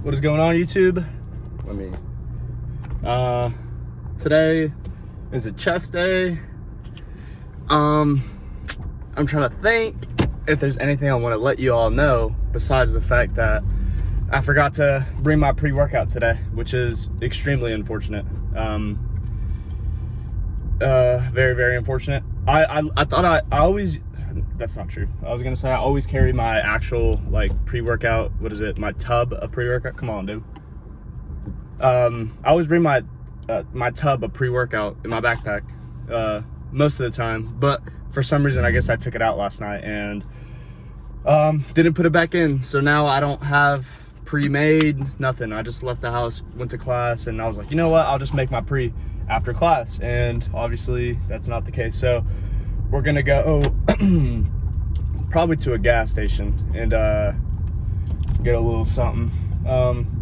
What is going on, YouTube? Today is a chest day. I'm trying to think if there's anything I want to let you all know besides the fact that I forgot to bring my pre-workout today, which is extremely unfortunate. Very, very unfortunate. I thought I always, that's not true. I was gonna say I always carry my actual pre-workout, my tub of pre-workout. Come on, dude. I always bring my tub of pre-workout in my backpack most of the time, but for some reason I guess I took it out last night and didn't put it back in. So now I don't have pre-made nothing. I just left the house, went to class, and I was like, you know what, I'll just make my pre after class, and obviously that's not the case. So we're gonna go probably to a gas station and get a little something,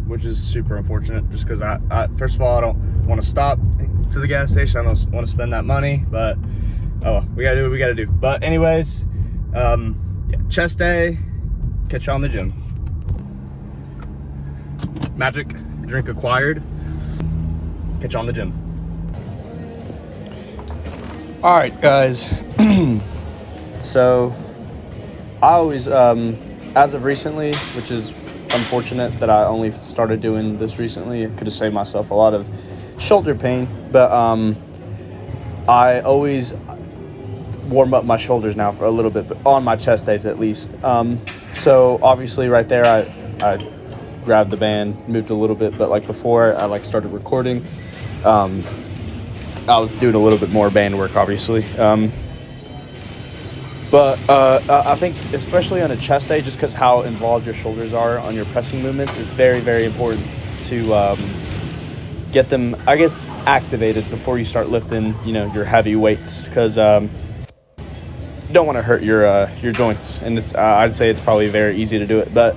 which is super unfortunate just because I first of all I don't want to stop to the gas station. I don't want to spend that money, but oh, we gotta do what we gotta do. But anyways, yeah, chest day, catch you on the gym. Magic drink acquired, catch you on the gym. All right, guys. So I always, as of recently, which is unfortunate that I only started doing this recently, I could have saved myself a lot of shoulder pain, but I always warm up my shoulders now for a little bit, but on my chest days at least. So obviously right there, I grabbed the band, moved a little bit, but before I started recording, I was doing a little bit more band work, obviously. But I think especially on a chest day, just because how involved your shoulders are on your pressing movements, it's very, very important to get them, I guess, activated before you start lifting, your heavy weights, because you don't want to hurt your joints. And it's I'd say it's probably very easy to do it. But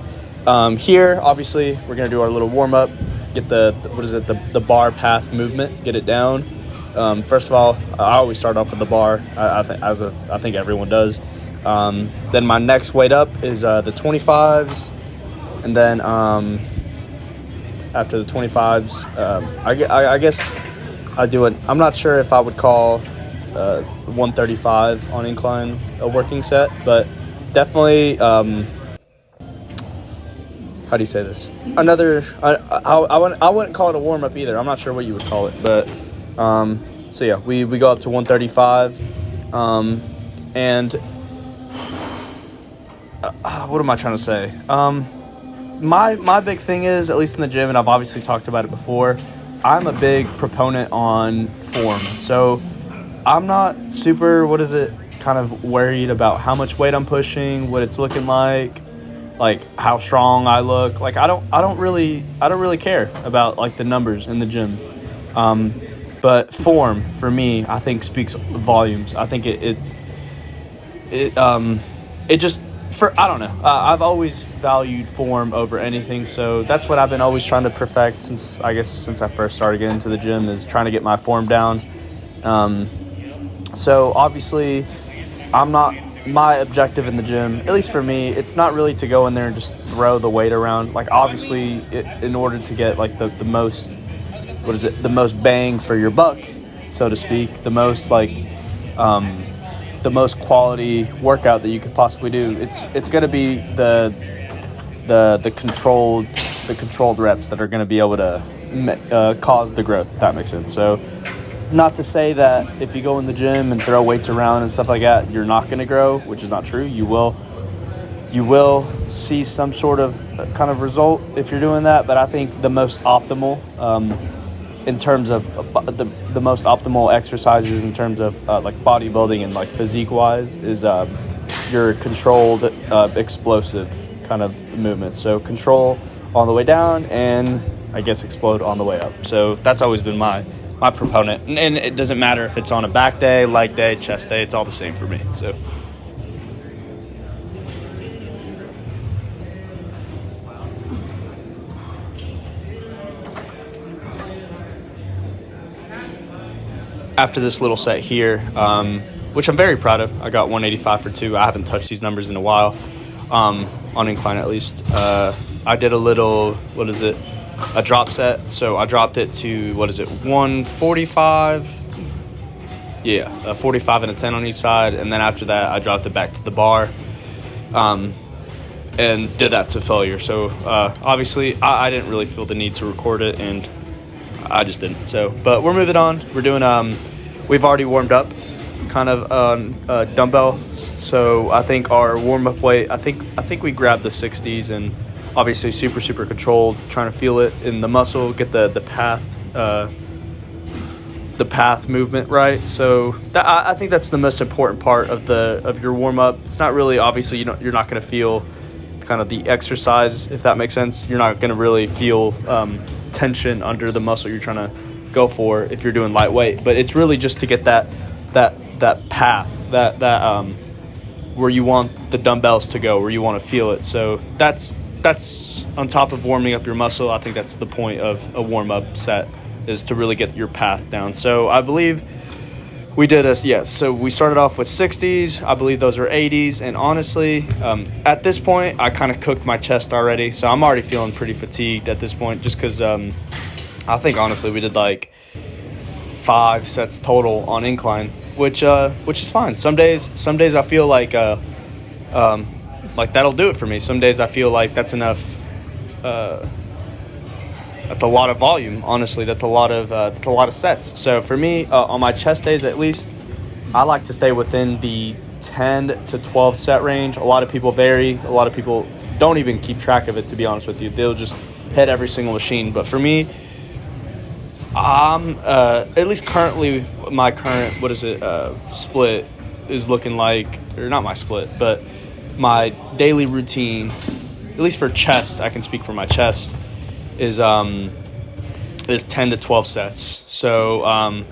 here, obviously, we're gonna do our little warm up, get the bar path movement, get it down. First of all, I always start off with the bar. I think everyone does. Then my next weight up is the 25s, and then after the 25s, I guess I do it. I'm not sure if I would call 135 on incline a working set, but definitely. How do you say this? I wouldn't call it a warm up either. I'm not sure what you would call it, but. So yeah, we go up to 135, and what am I trying to say? My big thing is, at least in the gym, and I've obviously talked about it before, I'm a big proponent on form. So I'm not super, kind of worried about how much weight I'm pushing, what it's looking like how strong I look. I don't really care about the numbers in the gym. But form, for me, I think speaks volumes. I think it just, I don't know. I've always valued form over anything, so that's what I've been always trying to perfect since I first started getting into the gym, is trying to get my form down. So obviously, my objective in the gym, at least for me, it's not really to go in there and just throw the weight around. Obviously, in order to get the most, the most bang for your buck, so to speak, the most quality workout that you could possibly do, it's going to be the controlled reps that are going to be able to cause the growth, if that makes sense. So not to say that if you go in the gym and throw weights around and stuff like that, you're not going to grow, which is not true. You will see some sort of kind of result if you're doing that, but I think the most optimal, in terms of the most optimal exercises in terms of bodybuilding and physique wise, is your controlled explosive kind of movement. So control on the way down and I guess explode on the way up. So that's always been my proponent, and it doesn't matter if it's on a back day, leg day, chest day, it's all the same for me. So after this little set here, which I'm very proud of, I got 185 for 2. I haven't touched these numbers in a while, on incline at least. I did a little, a drop set. So I dropped it to, 145? Yeah, a 45 and a 10 on each side. And then after that, I dropped it back to the bar and did that to failure. So obviously, I didn't really feel the need to record it, and I just didn't. So, but we're moving on. We're doing, we've already warmed up kind of on dumbbell. So I think our warm-up weight, I think we grabbed the 60s, and obviously super controlled, trying to feel it in the muscle, get the path movement right. So I think that's the most important part of your warm-up. It's not really, obviously you're not going to feel kind of the exercise, if that makes sense. You're not going to really feel tension under the muscle you're trying to go for if you're doing lightweight, but it's really just to get that path, that where you want the dumbbells to go, where you want to feel it. So that's on top of warming up your muscle. I think that's the point of a warm-up set, is to really get your path down. So I believe we did so we started off with 60s. I believe those are 80s. And honestly, at this point, I kind of cooked my chest already. So I'm already feeling pretty fatigued at this point, just because I think honestly we did like 5 sets total on incline, which is fine. Some days I feel like that'll do it for me. Some days I feel like that's enough. That's a lot of volume. Honestly, that's a lot of sets. So for me, on my chest days at least, I like to stay within the 10 to 12 set range. A lot of people vary. A lot of people don't even keep track of it, to be honest with you. They'll just hit every single machine. But for me, I'm at least currently, my current split is looking like, or not my split, but my daily routine, at least for chest, I can speak for my chest, is 10 to 12 sets. So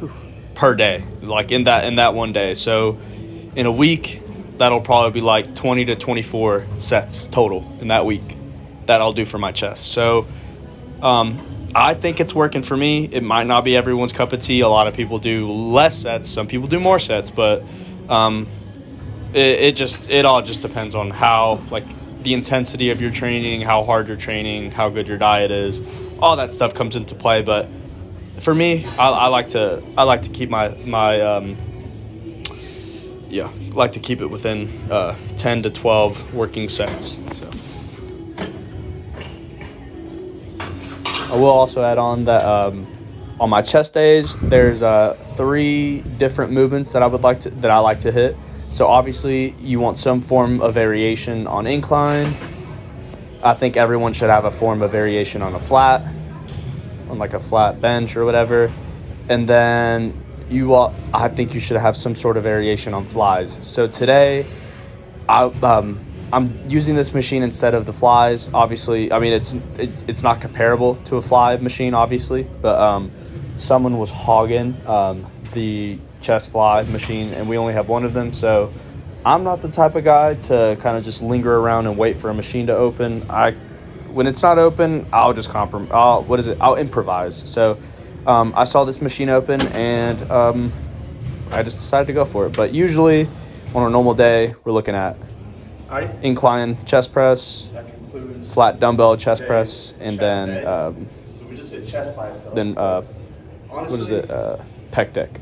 per day, like in that one day. So in a week, that'll probably be like 20 to 24 sets total in that week that I'll do for my chest. So I think it's working for me. It might not be everyone's cup of tea. A lot of people do less sets. Some people do more sets, but it all just depends on how, like, the intensity of your training, how hard you're training, how good your diet is. All that stuff comes into play. But for me, I like to keep like to keep it within 10 to 12 working sets. So I will also add on that on my chest days, there's 3 different movements that I like to hit. So obviously, you want some form of variation on incline. I think everyone should have a form of variation on a flat bench or whatever. And then I think you should have some sort of variation on flies. So today, I'm using this machine instead of the flies. Obviously, I mean, it's not comparable to a fly machine, obviously, but someone was hogging the chest fly machine, and we only have one of them. So I'm not the type of guy to kind of just linger around and wait for a machine to open. When it's not open, I'll just I'll improvise. So I saw this machine open, and I just decided to go for it. But usually on a normal day, we're looking at incline chest press, flat dumbbell chest press, and then so we just hit chest by itself. Then Honestly, pec deck.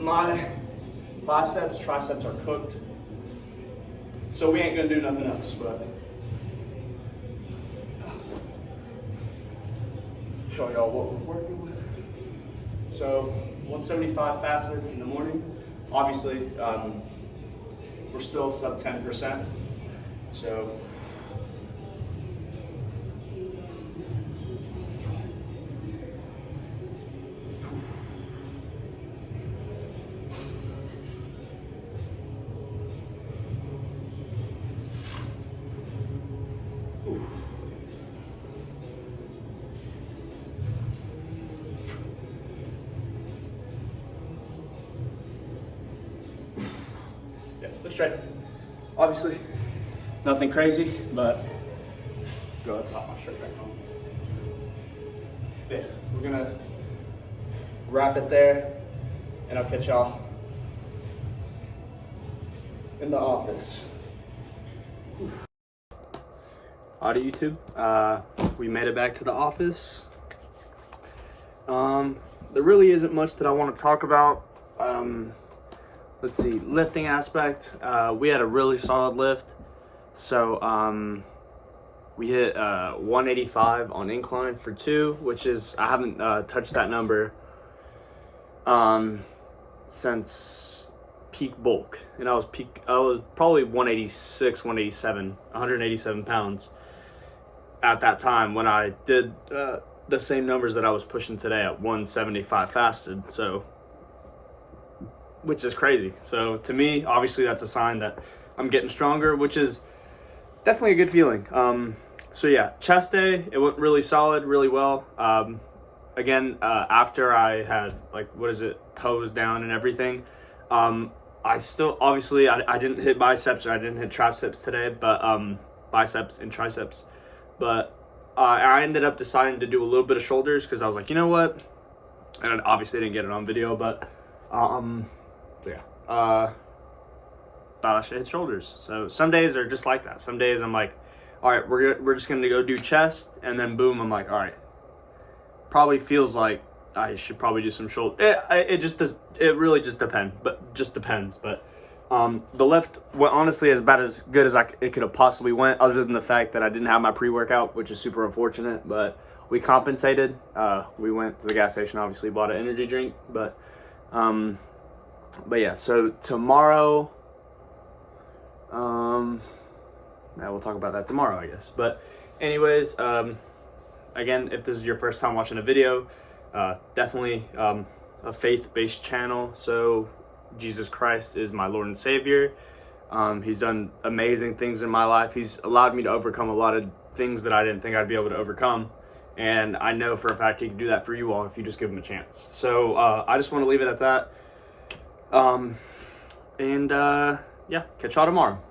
my biceps, triceps are cooked, so we ain't gonna do nothing else. But show y'all what we're working with. So 175 fasted in the morning. Obviously, we're still sub 10%. So let's try it. Obviously, nothing crazy, but go ahead and pop my shirt back on. Yeah, we're gonna wrap it there, and I'll catch y'all in the office. Alright, YouTube. we made it back to the office. There really isn't much that I want to talk about. Let's see, lifting aspect. We had a really solid lift. So we hit 185 on incline for 2, which is, I haven't touched that number since peak bulk. And I was probably 186, 187 pounds at that time when I did the same numbers that I was pushing today at 175 fasted. So, which is crazy. So to me, obviously that's a sign that I'm getting stronger, which is definitely a good feeling. So yeah, chest day, it went really solid, really well. Again, after I had posed down and everything, I still, obviously I didn't hit biceps or I didn't hit triceps today, but biceps and triceps. But I ended up deciding to do a little bit of shoulders because I was like, you know what? And obviously I didn't get it on video, but so yeah, thought I should hit shoulders. So some days are just like that. Some days I'm like, all right, we're just gonna go do chest, and then boom, I'm like, all right, probably feels like I should probably do some shoulder. It just does. It really just depends. But the lift went honestly about as good as it could have possibly went, other than the fact that I didn't have my pre-workout, which is super unfortunate. But we compensated. We went to the gas station, obviously bought an energy drink, but yeah. So tomorrow, we'll talk about that tomorrow, I guess. But anyways, again, if this is your first time watching a video, definitely a faith-based channel. So Jesus Christ is my Lord and Savior. He's done amazing things in my life. He's allowed me to overcome a lot of things that I didn't think I'd be able to overcome. And I know for a fact he can do that for you all if you just give him a chance. So I just want to leave it at that. Yeah, catch y'all tomorrow.